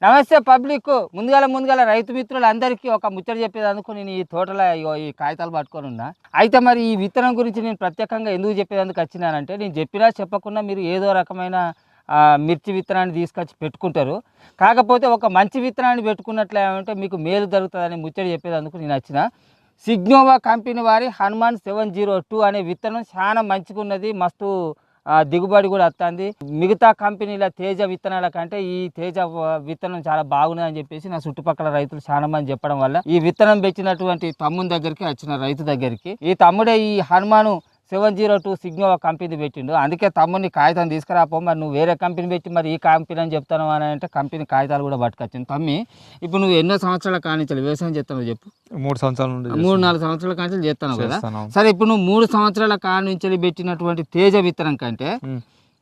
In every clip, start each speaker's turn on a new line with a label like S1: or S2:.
S1: నమస్తే పబ్లిక్. ముందుగాల రైతు మిత్రులందరికీ ఒక ముచ్చట చెప్పేదందుకు నేను ఈ తోటలో ఈ కాగితాలు పట్టుకొని ఉన్నా. అయితే మరి ఈ విత్తనం గురించి నేను ప్రత్యేకంగా ఎందుకు చెప్పేందుకు వచ్చినానంటే, నేను చెప్పినా చెప్పకున్నా మీరు ఏదో రకమైన మిర్చి విత్తనాన్ని తీసుకొచ్చి పెట్టుకుంటారు. కాకపోతే ఒక మంచి విత్తనాన్ని పెట్టుకున్నట్లే ఏమంటే మీకు మేలు జరుగుతుందని ముచ్చట చెప్పేందుకు నేను వచ్చిన. సిగ్నోవా కంపెనీ వారి హనుమాన్ 702 అనే విత్తనం చాలా మంచిగా ఉన్నది. మస్తు దిగుబడి కూడా వస్తుంది. మిగతా కంపెనీల తేజ విత్తనాల కంటే ఈ తేజ విత్తనం చాలా బాగున్నది అని చెప్పేసి నా చుట్టుపక్కల రైతులు చాలా మంది చెప్పడం వల్ల ఈ విత్తనం పెంచినటువంటి తమ్ముని దగ్గరికి వచ్చిన రైతు దగ్గరికి. ఈ తమ్ముడే ఈ హనుమాను 702 సిగ్నోవా కంపెనీ పెట్టిండు. అందుకే తమ్ముడిని కాగితం తీసుకురాపో, మరి నువ్వు వేరే కంపెనీ పెట్టి మరి ఈ కంపెనీ అని చెప్తాను అని అంటే కంపెనీ కాగితాలు కూడా పట్టుకొచ్చింది. తమ్మి, ఇప్పుడు నువ్వు ఎన్నో సంవత్సరాల కానించాలి వ్యవసాయం చేస్తావు చెప్పు?
S2: 3 సంవత్సరాల నుండి
S1: 3-4 సంవత్సరాల కానించాలి చేస్తాను కదా. సరే, ఇప్పుడు నువ్వు 3 సంవత్సరాల కానించాలి పెట్టినటువంటి తేజ విత్తనం కంటే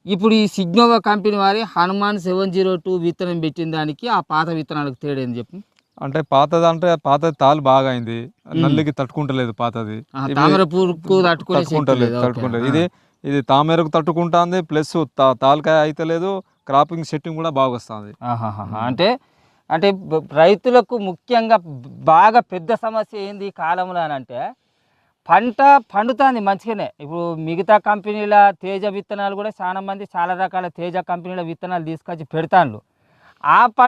S1: ఇప్పుడు ఈ సిగ్నోవా కంపెనీ వారి హనుమాన్ 702 విత్తనం పెట్టిన దానికి ఆ పాత విత్తనాలకు తేడా ఏంది చెప్పు?
S2: అంటే పాతది తాలు బాగా అయింది, నల్లికి తట్టుకుంటలేదు. పాతది
S1: తామర పురుగుకు
S2: తట్టుకుంటలేదు. ఇది తామరకు తట్టుకుంటుంది, ప్లస్ తాలకాయ అయితలేదు, క్రాపింగ్ సెట్టింగ్ కూడా బాగా వస్తుంది.
S1: అంటే రైతులకు ముఖ్యంగా బాగా పెద్ద సమస్య ఏంది ఈ కాలంలో అని అంటే, పంట పండుతుంది మంచిగానే. ఇప్పుడు మిగతా కంపెనీల తేజ విత్తనాలు కూడా చాలా మంది చాలా రకాల తేజ కంపెనీల విత్తనాలు తీసుకొచ్చి పెడతాండ్రు. ఆ